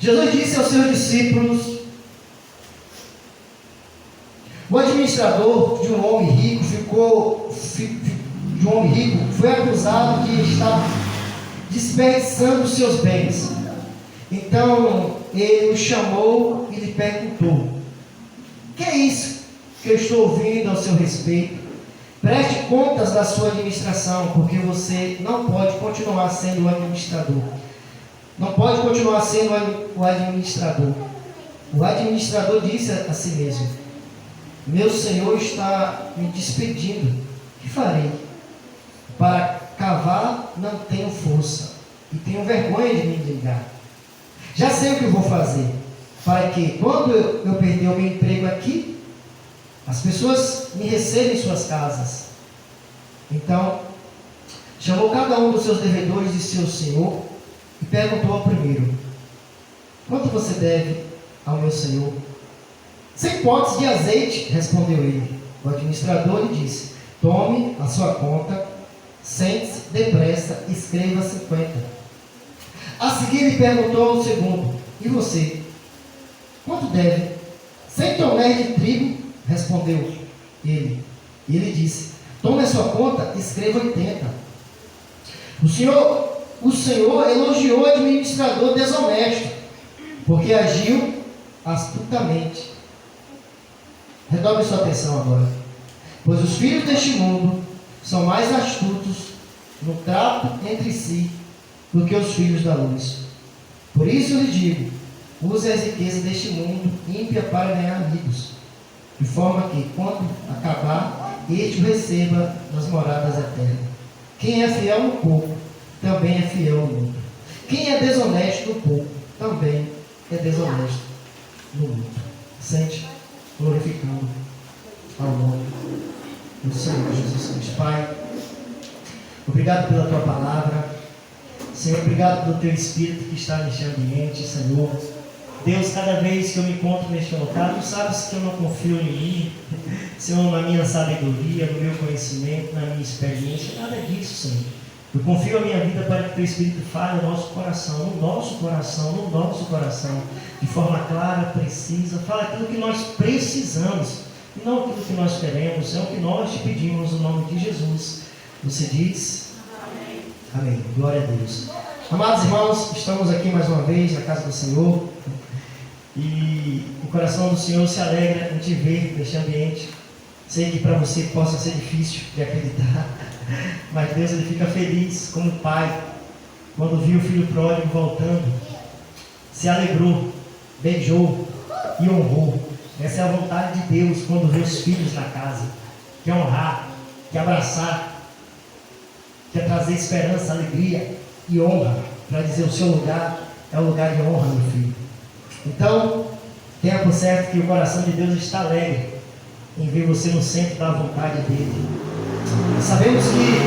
Jesus disse aos seus discípulos: o administrador de um homem rico foi acusado de estar desperdiçando os seus bens. Então ele o chamou e lhe perguntou: o que é isso que eu estou ouvindo ao seu respeito? Preste contas da sua administração, porque você não pode continuar sendo o administrador. Não pode continuar sendo o administrador. O administrador disse a si mesmo: meu senhor está me despedindo. O que farei? Para cavar não tenho força e tenho vergonha de me ligar. Já sei o que eu vou fazer, para que quando eu perder o meu emprego aqui, as pessoas me recebam em suas casas. Então chamou cada um dos seus devedores de seu senhor e perguntou ao primeiro: quanto você deve ao meu senhor? 100 potes de azeite, respondeu ele. O administrador lhe disse: tome a sua conta, sente-se depressa e escreva 50. A seguir lhe perguntou ao segundo: e você? Quanto deve? 100 tonéis de trigo, respondeu ele. E ele disse: tome a sua conta e escreva 80. O Senhor elogiou o administrador desonesto, porque agiu astutamente. Redobre sua atenção agora. Pois os filhos deste mundo são mais astutos no trato entre si do que os filhos da luz. Por isso lhe digo: use as riquezas deste mundo ímpia para ganhar amigos, de forma que, quando acabar, este o receba nas moradas eternas. Quem é fiel no pouco, também é fiel no muito. Quem é desonesto no pouco, também é desonesto no muito. Sente, glorificando ao nome do Senhor Jesus Cristo. Pai, obrigado pela tua palavra. Senhor, obrigado pelo teu Espírito que está neste ambiente, Senhor. Deus, cada vez que eu me encontro neste local, tu sabes que eu não confio em mim, Senhor, na minha sabedoria, no meu conhecimento, na minha experiência, nada disso, Senhor. Eu confio a minha vida para que o teu Espírito fale no nosso coração, de forma clara, precisa. Fala aquilo que nós precisamos, e não aquilo que nós queremos, é o que nós te pedimos no nome de Jesus. Você diz? Amém. Amém. Glória a Deus. Amados irmãos, estamos aqui mais uma vez na casa do Senhor, e o coração do Senhor se alegra em te ver neste ambiente. Sei que para você possa ser difícil de acreditar, mas Deus, ele fica feliz como pai quando viu o filho pródigo voltando, se alegrou, beijou e honrou. Essa é a vontade de Deus quando vê os filhos na casa. Quer honrar, quer abraçar, quer trazer esperança, alegria e honra, para dizer: o seu lugar é o lugar de honra, meu filho. Então, tenha por certo que o coração de Deus está alegre em ver você no centro da vontade dele. Sabemos que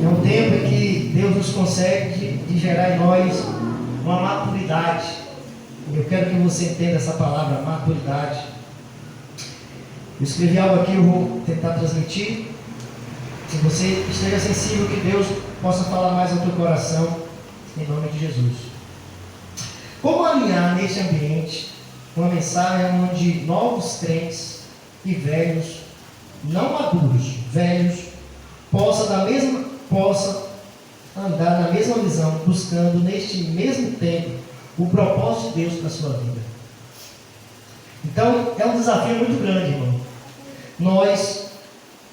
é um tempo em que Deus nos consegue de gerar em nós uma maturidade. Eu quero que você entenda essa palavra, maturidade. Eu escrevi algo aqui, eu vou tentar transmitir. Se você esteja sensível, que Deus possa falar mais ao teu coração, em nome de Jesus. Como alinhar neste ambiente uma mensagem onde novos crentes e velhos, não maduros, velhos, possam andar na mesma visão, buscando neste mesmo tempo o propósito de Deus para a sua vida. Então, é um desafio muito grande, irmão. Nós,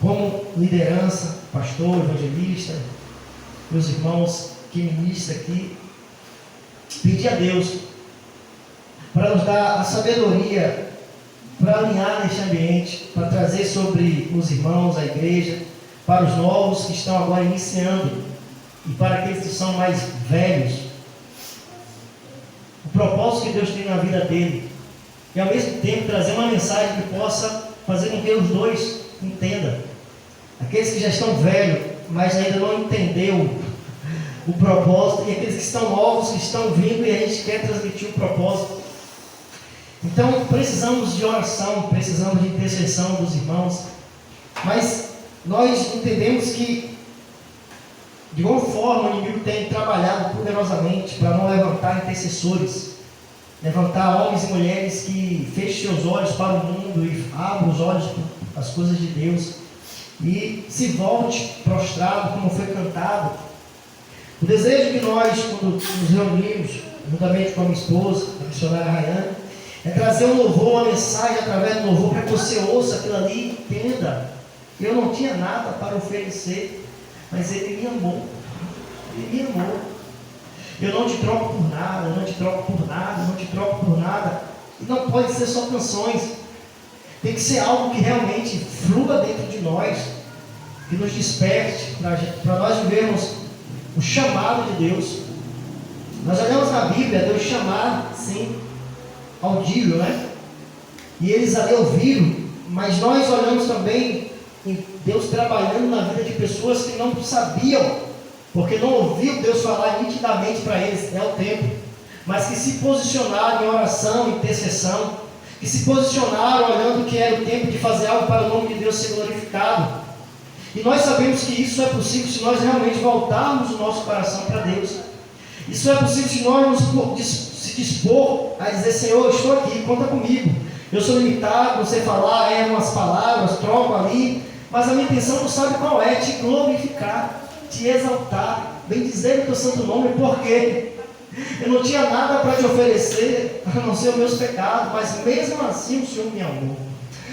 como liderança, pastor, evangelista, meus irmãos que ministram aqui, pedir a Deus para nos dar a sabedoria para alinhar neste ambiente, para trazer sobre os irmãos, a igreja, para os novos que estão agora iniciando e para aqueles que são mais velhos, o propósito que Deus tem na vida dele, e ao mesmo tempo trazer uma mensagem que possa fazer com que os dois entendam. Aqueles que já estão velhos, mas ainda não entenderam o propósito, e aqueles que estão novos, que estão vindo, e a gente quer transmitir o propósito. Então precisamos de oração, precisamos de intercessão dos irmãos, mas nós entendemos que De igual forma, o inimigo tem trabalhado poderosamente para não levantar intercessores, levantar homens e mulheres que fechem seus olhos para o mundo e abram os olhos para as coisas de Deus e se volte prostrado, como foi cantado. O desejo que nós, quando nos reunimos, juntamente com a minha esposa, a missionária Rayane, é trazer um louvor, uma mensagem através do louvor, para que você ouça aquilo ali e entenda. Eu não tinha nada para oferecer, mas Ele me amou. Ele me amou. Eu não te troco por nada, eu não te troco por nada, eu não te troco por nada. E não pode ser só canções. Tem que ser algo que realmente flua dentro de nós, que nos desperte, para nós vivermos o chamado de Deus. Nós olhamos na Bíblia, Deus chamar, sim, audível, né? E eles ali ouviram, mas nós olhamos também em Deus trabalhando na vida de pessoas que não sabiam, porque não ouviu Deus falar nitidamente para eles, é o tempo, mas que se posicionaram em oração, em intercessão, que se posicionaram olhando que era o tempo de fazer algo para o nome de Deus ser glorificado. E nós sabemos que isso é possível se nós realmente voltarmos o nosso coração para Deus. Isso é possível se nós se dispor a dizer: Senhor, eu estou aqui, conta comigo. Eu sou limitado, não sei falar, umas palavras, troco ali, mas a minha intenção não sabe qual é: te glorificar, te exaltar, bendizer o teu santo nome, porque eu não tinha nada para te oferecer, a não ser os meus pecados, mas mesmo assim o Senhor me amou.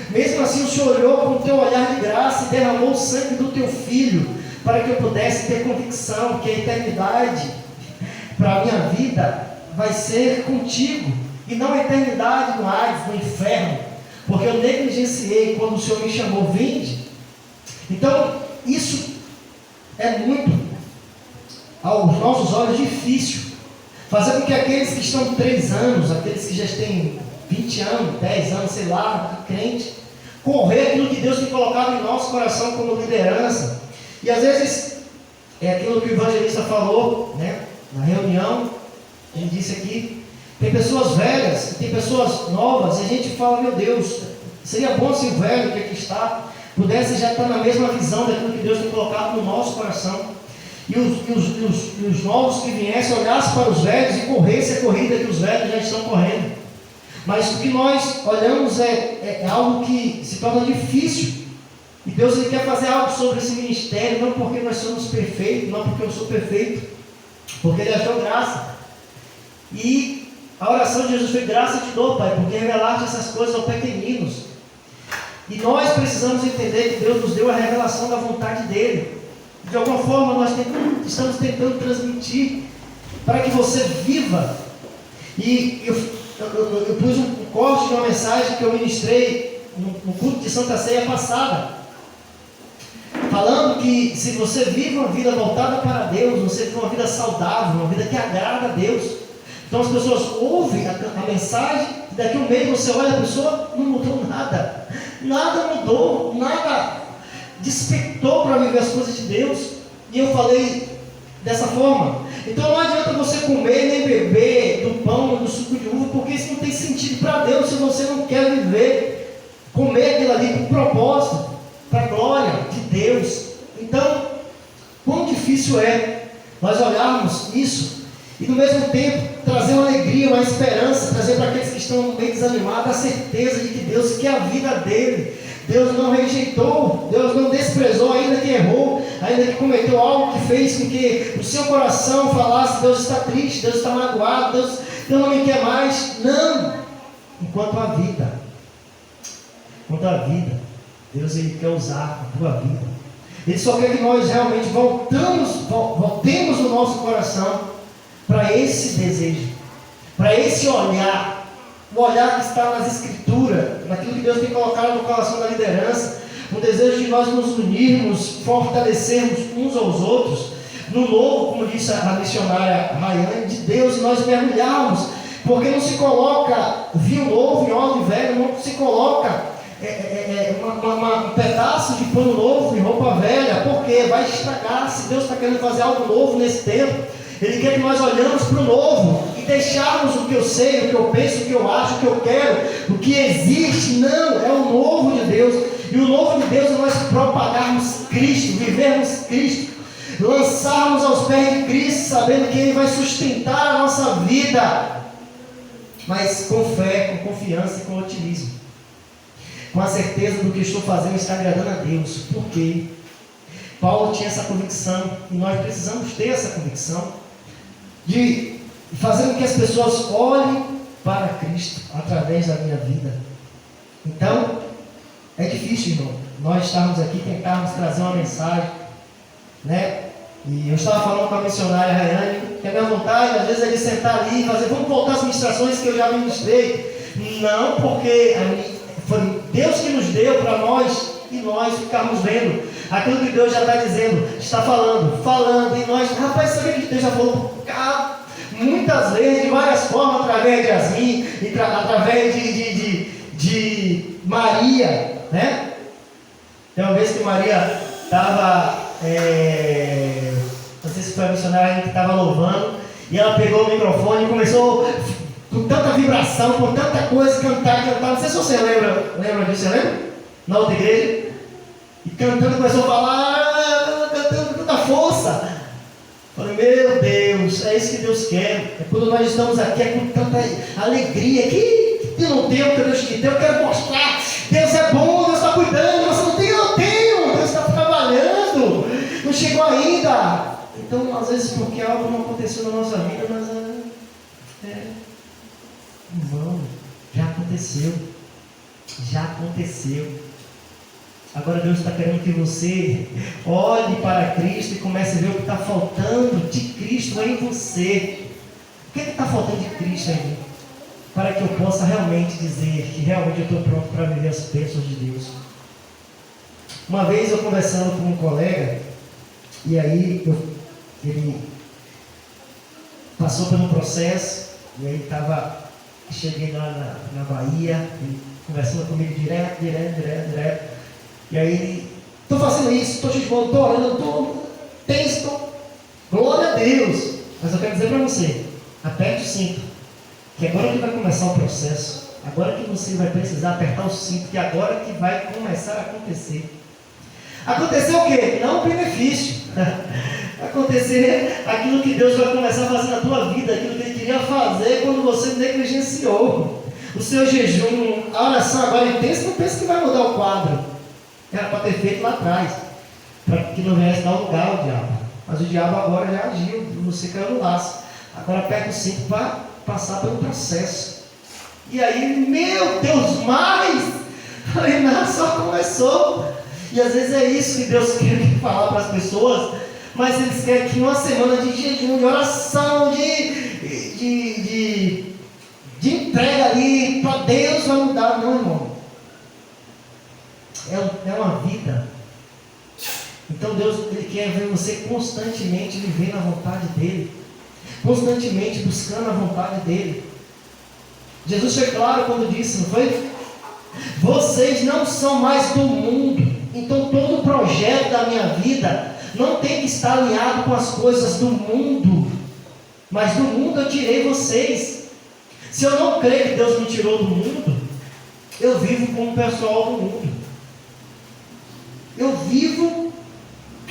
Mesmo assim o Senhor olhou com o teu olhar de graça e derramou o sangue do teu Filho, para que eu pudesse ter convicção que a eternidade para a minha vida vai ser contigo, e não a eternidade no Hades, no inferno, porque eu negligenciei quando o Senhor me chamou: vinde. Então, isso é muito, aos nossos olhos, difícil, fazer com que aqueles que estão 3 anos, aqueles que já têm 20 anos, 10 anos, sei lá, crente, correr aquilo que Deus tem colocado em nosso coração como liderança. E às vezes, é aquilo que o evangelista falou, né, na reunião, ele disse aqui, tem pessoas velhas, tem pessoas novas, e a gente fala: meu Deus, seria bom se o velho que aqui está pudesse já estar na mesma visão daquilo que Deus tem colocado no nosso coração, e os novos que viessem olhassem para os velhos e corressem a corrida que os velhos já estão correndo. Mas o que nós olhamos é algo que se torna difícil, e Deus ele quer fazer algo sobre esse ministério, não porque nós somos perfeitos, não porque eu sou perfeito, porque Ele achou graça. E a oração de Jesus foi: graça te dou, Pai, porque revelaste essas coisas aos pequeninos. E nós precisamos entender que Deus nos deu a revelação da vontade dEle. De alguma forma nós estamos tentando transmitir para que você viva. E eu pus um corte de uma mensagem que eu ministrei no culto de Santa Ceia passada, falando que se você vive uma vida voltada para Deus, você vive uma vida saudável, uma vida que agrada a Deus. Então as pessoas ouvem a mensagem, e daqui a um mês você olha a pessoa, não mudou nada. Nada mudou, nada despertou para viver as coisas de Deus. E eu falei dessa forma. Então não adianta você comer nem beber do pão, do suco de uva, porque isso não tem sentido para Deus se você não quer viver, comer aquilo ali com propósito, para a glória de Deus. Então, quão difícil é nós olharmos isso e no mesmo tempo trazer uma alegria, uma esperança, trazer para aqueles que estão bem desanimados a certeza de que Deus quer a vida dele. Deus não rejeitou, Deus não desprezou, ainda que errou, ainda que cometeu algo que fez com que o seu coração falasse: Deus está triste, Deus está magoado, Deus não me quer mais. Não! Enquanto a vida, Deus ele quer usar a tua vida. Ele só quer que nós realmente voltemos o nosso coração para esse desejo, para esse olhar, o olhar que está nas Escrituras, naquilo que Deus tem colocado no coração da liderança, um desejo de nós nos unirmos, fortalecermos uns aos outros, no novo, como disse a missionária Rayane, de Deus, e nós mergulharmos, porque não se coloca vinho novo em odre velho, não se coloca um pedaço de pano novo em roupa velha, porque vai estragar. Se Deus está querendo fazer algo novo nesse tempo, Ele quer que nós olhamos para o novo e deixarmos o que eu sei, o que eu penso, o que eu acho, o que eu quero, o que existe. Não, é o novo de Deus. E o novo de Deus é nós propagarmos Cristo, vivermos Cristo. lançarmos aos pés de Cristo, sabendo que Ele vai sustentar a nossa vida, mas com fé, com confiança e com otimismo, com a certeza do que estou fazendo está agradando a Deus. Por quê? Paulo tinha essa convicção, e nós precisamos ter essa convicção, de fazer com que as pessoas olhem para Cristo através da minha vida. Então, é difícil, irmão, nós estarmos aqui, tentarmos trazer uma mensagem, né? E eu estava falando com a missionária Rayane, que a minha vontade, às vezes, é de sentar ali e fazer, vamos voltar às ministrações que eu já ministrei. Não, porque foi Deus que nos deu para nós, e nós ficarmos vendo aquilo que Deus já está dizendo, está falando, e nós, rapaz, sabe que Deus já falou muitas vezes, de várias formas, através de Yasmin, através de Maria, né? Tem uma vez que Maria estava, não sei se foi a missionária que estava louvando, e ela pegou o microfone e começou, com tanta vibração, com tanta coisa, cantar, não sei se você lembra disso, você lembra? Na outra igreja, e cantando, começou a falar, cantando com tanta força. Falei, meu Deus, é isso que Deus quer. É quando nós estamos aqui, é com tanta alegria, que eu não tenho, que Deus te deu, eu quero mostrar. Deus é bom, Deus está cuidando, você não tem, eu não tenho, Deus está trabalhando, não chegou ainda. Então, às vezes, porque algo não aconteceu na nossa vida, mas irmão, já aconteceu. Agora Deus está querendo que você olhe para Cristo e comece a ver o que está faltando de Cristo em você. O que está faltando de Cristo em mim? Para que eu possa realmente dizer que realmente eu estou pronto para viver as bênçãos de Deus. Uma vez eu conversando com um colega, e aí ele passou por um processo, e aí cheguei lá na Bahia, ele conversando comigo direto. E aí, estou fazendo isso, estou jejuando, estou orando, estou tenso, glória a Deus. Mas eu quero dizer para você, aperte o cinto, que agora que vai começar o processo, agora que você vai precisar apertar o cinto, que agora que vai começar a acontecer. Acontecer o quê? Não o benefício. Acontecer aquilo que Deus vai começar a fazer na tua vida, aquilo que Ele queria fazer quando você negligenciou. O seu jejum, a oração agora intensa, não pensa que vai mudar o quadro. Era para ter feito lá atrás, para que não viesse dar lugar ao diabo. Mas o diabo agora já agiu, você caiu no laço. Agora aperta o cinto para passar pelo processo. E aí, meu Deus, mais! Falei, não, só começou. E às vezes é isso que Deus quer falar para as pessoas, mas eles querem que uma semana de jejum, de oração, de entrega ali, para Deus vai mudar. Não, irmão. É uma vida. Então Deus, Ele quer ver você constantemente vivendo a vontade dEle, constantemente buscando a vontade dEle. Jesus foi claro quando disse, não foi? Vocês não são mais do mundo. Então todo o projeto da minha vida não tem que estar alinhado com as coisas do mundo, mas do mundo eu tirei vocês. Se eu não creio que Deus me tirou do mundo, eu vivo como o pessoal do mundo. Eu vivo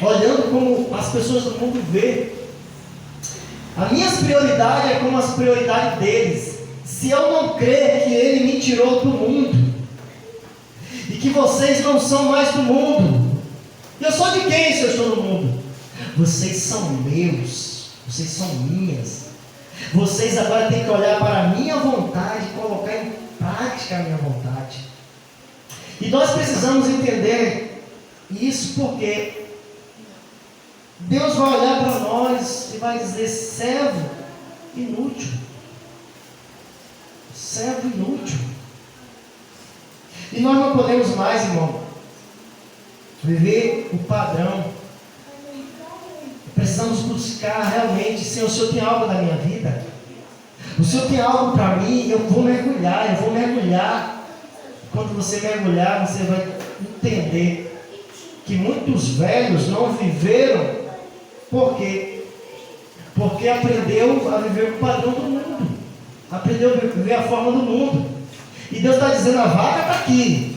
olhando como as pessoas do mundo vê. As minhas prioridades é como as prioridades deles. Se eu não crer que Ele me tirou do mundo, e que vocês não são mais do mundo, eu sou de quem se eu estou no mundo? Vocês são meus, vocês são minhas. Vocês agora têm que olhar para a minha vontade e colocar em prática a minha vontade. E nós precisamos entender isso, porque Deus vai olhar para nós e vai dizer: servo inútil. Servo inútil. E nós não podemos mais, irmão, viver o padrão. Precisamos buscar realmente: Senhor, o Senhor tem algo na minha vida? O Senhor tem algo para mim? Eu vou mergulhar. Quando você mergulhar, você vai entender que muitos velhos não viveram. Por quê? Porque aprendeu a viver o padrão do mundo, aprendeu a viver a forma do mundo. E Deus está dizendo: a vaca está aqui.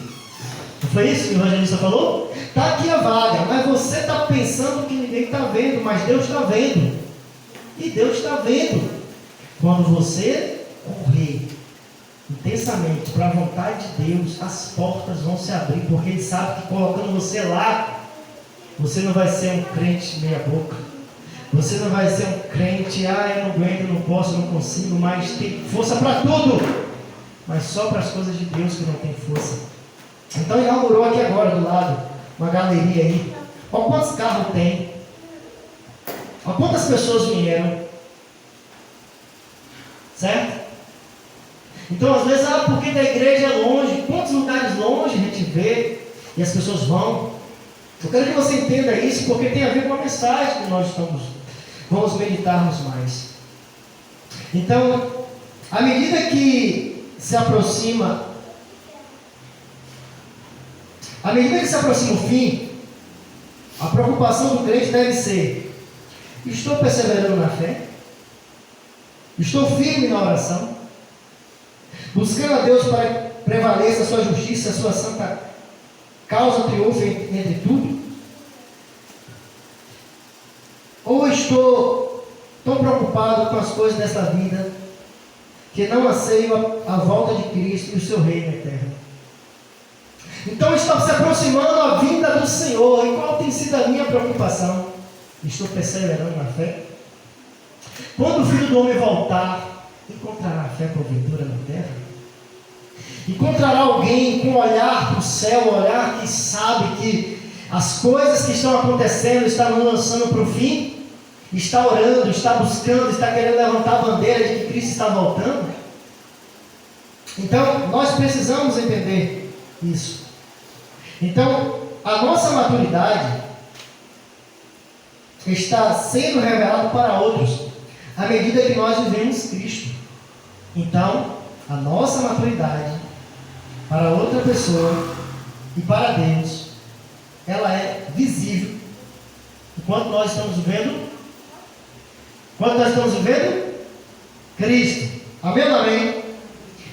Não foi isso que o evangelista falou? Está aqui a vaga, mas você está pensando que ninguém está vendo, mas Deus está vendo. E Deus está vendo. Quando você correr intensamente para a vontade de Deus, as portas vão se abrir, porque Ele sabe que colocando você lá, você não vai ser um crente meia boca. Você não vai ser um crente, eu não aguento, não posso, não consigo, mas tem força para tudo, mas só para as coisas de Deus que não tem força. Então inaugurou aqui agora do lado uma galeria aí. Olha quantos carros tem. Olha quantas pessoas vieram. Certo? Então às vezes, porque da igreja é longe. Quantos lugares longe a gente vê e as pessoas vão. Eu quero que você entenda isso, porque tem a ver com a mensagem que nós vamos meditarmos mais. Então, à medida que se aproxima o fim, a preocupação do crente deve ser: estou perseverando na fé? Estou firme na oração? Buscando a Deus para que prevaleça a sua justiça, a sua santa causa triunfe entre tudo? Ou estou tão preocupado com as coisas desta vida que não anseio a volta de Cristo e o seu reino eterno? Então está se aproximando a vinda do Senhor. E qual tem sido a minha preocupação? Estou perseverando na fé? Quando o Filho do Homem voltar, encontrará fé porventura na terra? Encontrará alguém com um olhar para o céu, um olhar que sabe que as coisas que estão acontecendo estão nos lançando para o fim? Está orando, está buscando, está querendo levantar a bandeira de que Cristo está voltando? Então, nós precisamos entender isso. Então, a nossa maturidade está sendo revelada para outros à medida que nós vivemos Cristo. Então, a nossa maturidade para outra pessoa e para Deus, ela é visível enquanto nós estamos vivendo. Quando nós estamos vivendo Cristo. Amém ou amém?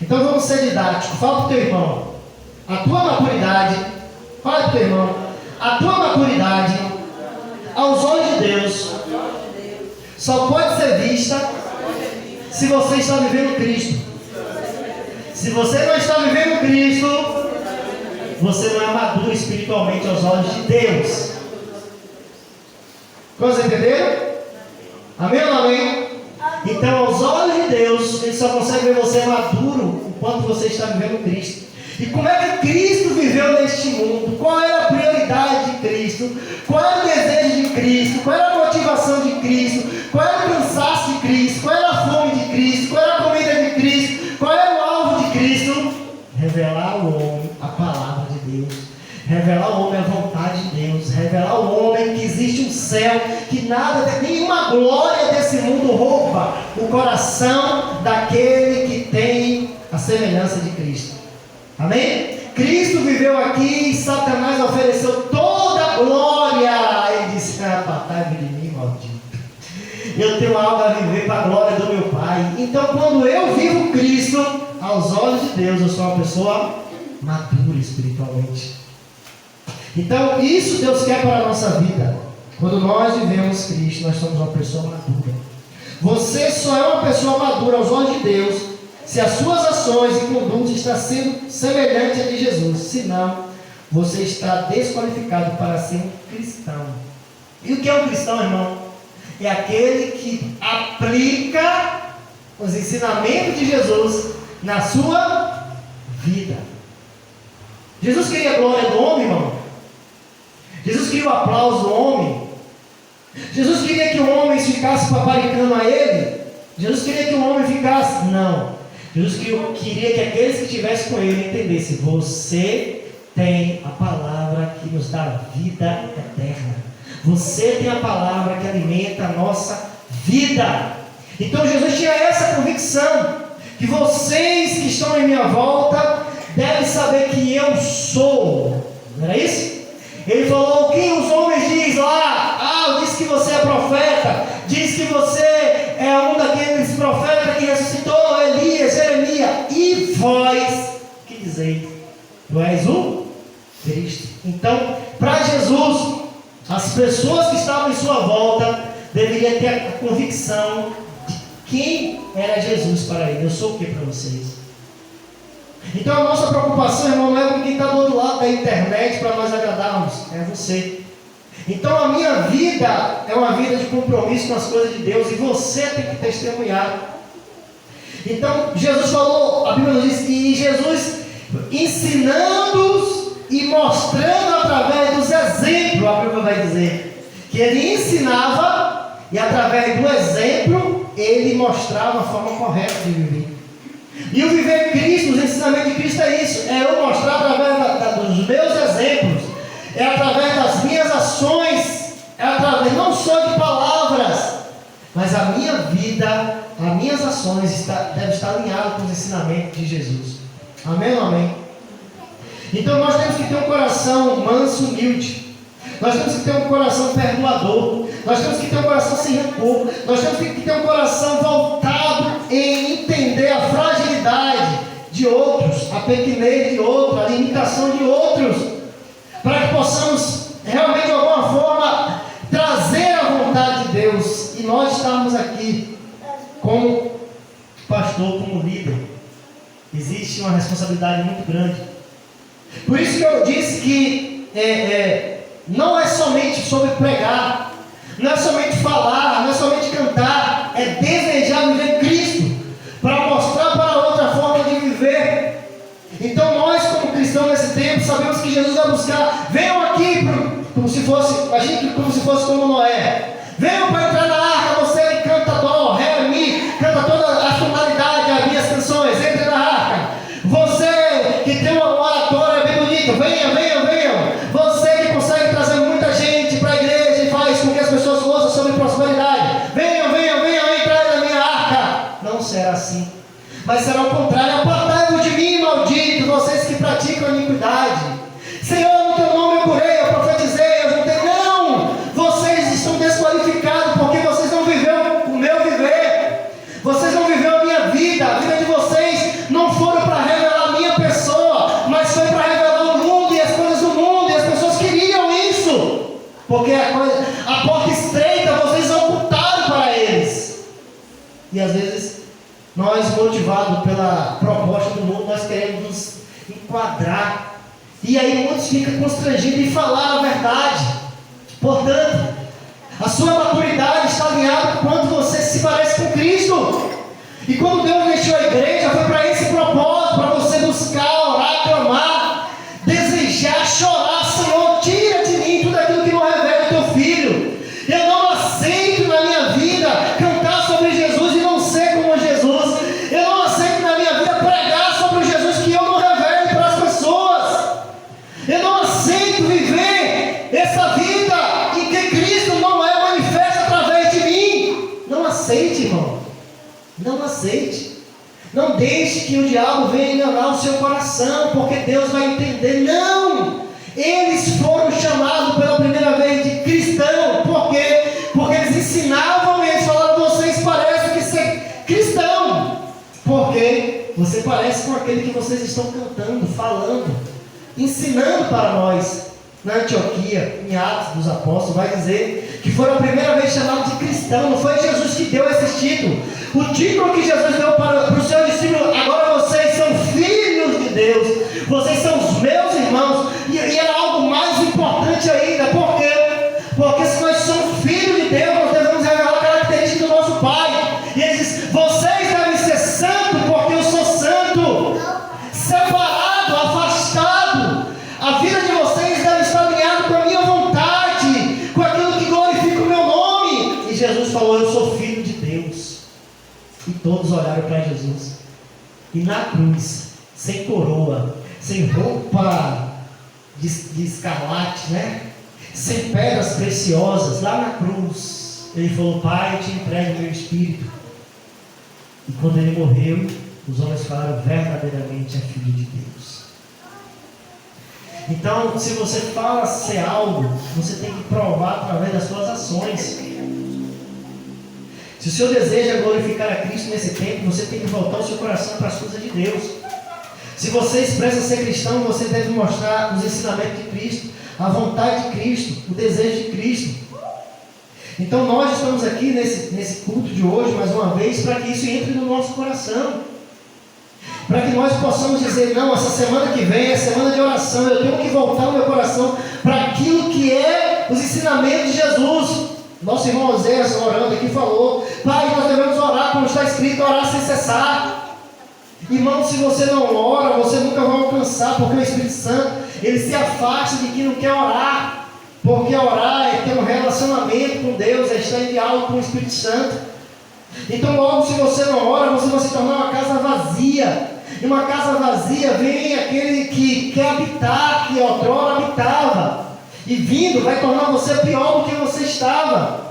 Então vamos ser didáticos. Fala para o teu irmão: a tua maturidade, fala para o teu irmão, a tua maturidade aos olhos de Deus só pode ser vista se você está vivendo Cristo. Se você não está vivendo Cristo, você não é maduro espiritualmente aos olhos de Deus. Vocês entenderam? Amém ou não amém? Então, aos olhos de Deus, Ele só consegue ver você maduro enquanto você está vivendo Cristo. E como é que Cristo viveu neste mundo? Qual era a prioridade de Cristo? Qual era o desejo de Cristo? Qual era a motivação de Cristo? Qual era o cansaço de Cristo? Qual era a fome de Cristo? Qual era a comida de Cristo? Qual era o alvo de Cristo? Revelar ao homem a palavra de Deus. Revelar ao homem a vontade de Deus. Revelar ao homem que existe um céu, que nada, nenhuma glória desse mundo rouba o coração daquele que tem a semelhança de Cristo. Amém? Cristo viveu aqui e Satanás ofereceu toda a glória. Ele disse: papai de mim, maldito. Eu tenho algo a viver para a glória do meu Pai. Então, quando eu vivo Cristo, aos olhos de Deus, eu sou uma pessoa madura espiritualmente. Então, isso Deus quer para a nossa vida. Quando nós vivemos Cristo, nós somos uma pessoa madura. Você só é uma pessoa madura aos olhos de Deus se as suas ações e condutas estão sendo semelhantes a de Jesus. Senão, você está desqualificado para ser um cristão. E o que é um cristão, irmão? É aquele que aplica os ensinamentos de Jesus na sua vida. Jesus queria a glória do homem, irmão. Jesus queria o aplauso do homem. Jesus queria que o homem ficasse paparicando a ele. Jesus queria que o homem ficasse... Não. Jesus queria que aqueles que estivessem com ele entendessem: você tem a palavra que nos dá vida eterna. Você tem a palavra que alimenta a nossa vida. Então Jesus tinha essa convicção, que vocês que estão em minha volta devem saber que eu sou. Não era isso? Ele falou: o que os homens dizem lá? Diz que você é profeta, diz que você é um daqueles profetas que ressuscitou, Elias, Jeremias. E vós, que dizeis? Tu és o Cristo. Então, para Jesus, as pessoas que estavam em sua volta deveriam ter a convicção de quem era Jesus para ele. Eu sou o que para vocês? Então a nossa preocupação, irmão, não é com quem está do outro lado da internet para nós agradarmos, é você. Então a minha vida é uma vida de compromisso com as coisas de Deus, e você tem que testemunhar. Então Jesus falou, a Bíblia diz que Jesus ensinando-os e mostrando através dos exemplos, a Bíblia vai dizer que ele ensinava e através do exemplo ele mostrava a forma correta de viver. E o viver Cristo, os ensinamentos de Cristo é isso, é eu mostrar através dos meus exemplos, é através das minhas ações, é através não só de palavras, mas a minha vida, as minhas ações devem estar alinhadas com os ensinamentos de Jesus. Amém ou amém? Então nós temos que ter um coração manso, humilde. Nós temos que ter um coração perdoador. Nós temos que ter um coração sem rancor. Nós temos que ter um coração voltado em entender a fragilidade de outros, a pequenez de outros, a limitação de outros, para que possamos realmente de alguma forma trazer a vontade de Deus. E nós estamos aqui como pastor, como líder. Existe uma responsabilidade muito grande. Por isso que eu disse que não é somente sobre pregar, não é somente falar, não é somente cantar, é desejar viver Cristo, para mostrar para outra forma de viver. Então nós como cristãos nesse tempo sabemos que Jesus vai buscar, venham aqui como se fosse, a gente como se fosse como Noé, venham para entrar na arca, você que canta dó, ré, mi, canta toda a tonalidade, as minhas canções, entre na arca. Você que tem uma oratória bem bonita, venham. Você que consegue trazer muita gente para a igreja e faz com que as pessoas ouçam sobre prosperidade, venham entrar na minha arca. Não será assim, mas será o contrário. Apartai-vos de mim, maldito, vocês que praticam iniquidade. Senhor, no teu nome eu curei, eu profetizei, eu juntei. Não, vocês estão desqualificados porque vocês não viveram o meu viver, vocês não viveram a minha vida. A vida de vocês não foram para revelar a minha pessoa, mas foi para revelar o mundo e as coisas do mundo, e as pessoas queriam isso, porque a porta estreita vocês ocultaram para eles. E às vezes nós, motivados pela proposta do mundo, nós queremos nos enquadrar, e aí muitos ficam constrangidos em falar a verdade. Portanto, a sua maturidade está alinhada quando você se parece com Cristo. E quando Deus deixou a igreja, foi para esse propósito, para você buscar, orar, clamar, desejar, chorar. Senhor, tira de mim tudo aquilo que não revela o teu filho. Eu não aceito na minha vida cantar sobre Jesus e não ser como Jesus. Eu não aceito na minha vida pregar sobre o Jesus que eu não revelo para as pessoas. Eu não aceito viver essa vida em que Cristo não é manifesto através de mim. Não aceite, irmão. Não aceite. Não deixe que o diabo venha enganar o seu coração, porque Deus vai entender. Não! Eles foram chamados pela primeira vez de cristão. Por quê? Porque eles ensinavam, e eles falaram: vocês parecem que ser cristão, porque você parece com aquele que vocês estão cantando, falando, ensinando para nós. Na Antioquia, em Atos dos Apóstolos, vai dizer que foram a primeira vez chamados de cristão. Não foi Jesus que deu esse título. O título que Jesus deu para os seus discípulos: agora vocês são filhos de Deus, vocês são os meus irmãos. E era algo mais importante ainda. Por quê? Porque se nós somos filhos de Deus, nós devemos revelar a característica do nosso Pai. E ele diz: vocês devem ser santos, porque eu sou santo. Separado, afastado. A vida de vocês deve estar alinhada com a minha vontade, com aquilo que glorifica o meu nome. E Jesus falou: eu sou filho de Deus. E todos olharam para Jesus. E na cruz, sem coroa, sem roupa de escarlate, né? Sem pedras preciosas, lá na cruz, ele falou: Pai, eu te entrego o meu espírito. E quando ele morreu, os homens falaram: verdadeiramente é filho de Deus. Então, se você fala ser algo, você tem que provar através das suas ações. Se o seu desejo é glorificar a Cristo nesse tempo, você tem que voltar o seu coração para as coisas de Deus. Se você expressa ser cristão, você deve mostrar os ensinamentos de Cristo. a vontade de Cristo, o desejo de Cristo. Então nós estamos aqui nesse culto de hoje, mais uma vez, para que isso entre no nosso coração. Para que nós possamos dizer, não, essa semana que vem é semana de oração, eu tenho que voltar o meu coração para aquilo que é os ensinamentos de Jesus. Nosso irmão Oséias, orando aqui, falou, Pai, nós devemos orar, como está escrito, orar sem cessar. Irmão, se você não ora, você nunca vai alcançar, porque o Espírito Santo, ele se afasta de quem não quer orar. Porque orar é ter um relacionamento com Deus, é estar em diálogo com o Espírito Santo. Então logo, se você não ora, você vai se tornar uma casa vazia. E uma casa vazia vem aquele que quer habitar, que outrora habitava. E vindo vai tornar você pior do que você estava.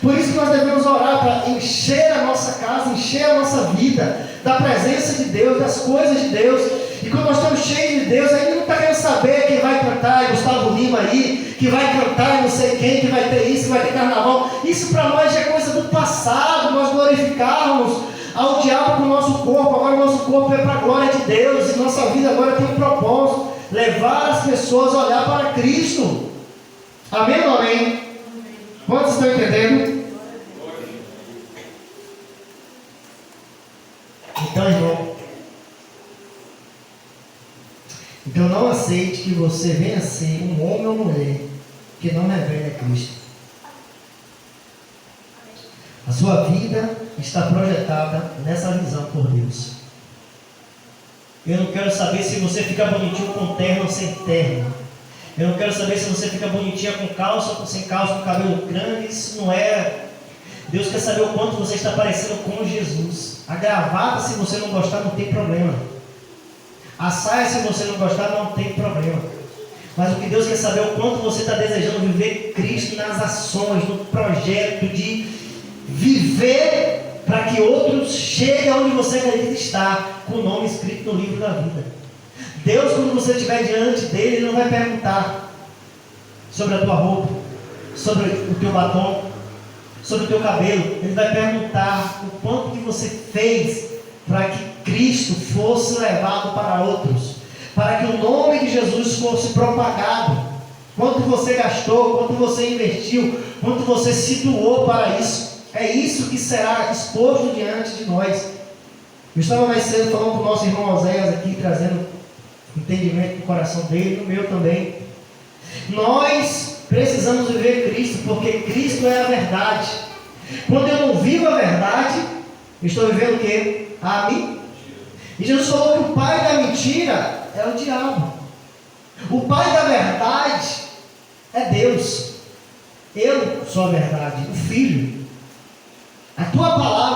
Por isso que nós devemos orar para encher a nossa casa, encher a nossa vida da presença de Deus, das coisas de Deus. E quando nós estamos cheios de Deus, aí não está querendo saber quem vai cantar, Gustavo Lima aí, que vai cantar não sei quem, que vai ter isso, que vai ter carnaval. Isso para nós já é coisa do passado, nós glorificarmos ao diabo com o nosso corpo. Agora o nosso corpo é para a glória de Deus, e nossa vida agora tem um propósito, levar as pessoas a olhar para Cristo. Amém ou amém? Quantos estão entendendo? Então, irmão, então não aceite que você venha ser um homem ou mulher que não revela a Cristo. A sua vida está projetada nessa visão por Deus. Eu não quero saber se você fica bonitinho com terno ou sem terno. Eu não quero saber se você fica bonitinha com calça ou sem calça, com cabelo grande. Isso não é. Deus quer saber o quanto você está parecendo com Jesus. A gravata, se você não gostar, não tem problema. A saia, se você não gostar, não tem problema. Mas o que Deus quer saber é o quanto você está desejando viver Cristo nas ações, no projeto de viver para que outros cheguem aonde você acredita estar, com o nome escrito no livro da vida. Deus, quando você estiver diante dele, Ele não vai perguntar sobre a tua roupa, sobre o teu batom, sobre o teu cabelo. Ele vai perguntar o quanto que você fez para que Cristo fosse levado para outros, para que o nome de Jesus fosse propagado. Quanto você gastou, quanto você investiu, quanto você se doou para isso. É isso que será exposto diante de nós. Eu estava mais cedo falando com o nosso irmão Oséias aqui, trazendo entendimento no coração dele, no meu também. Nós precisamos viver Cristo, porque Cristo é a verdade. Quando eu não vivo a verdade, eu estou vivendo o quê? A mim. E Jesus falou que o pai da mentira é o diabo. O pai da verdade é Deus. Eu sou a verdade, o Filho. A tua palavra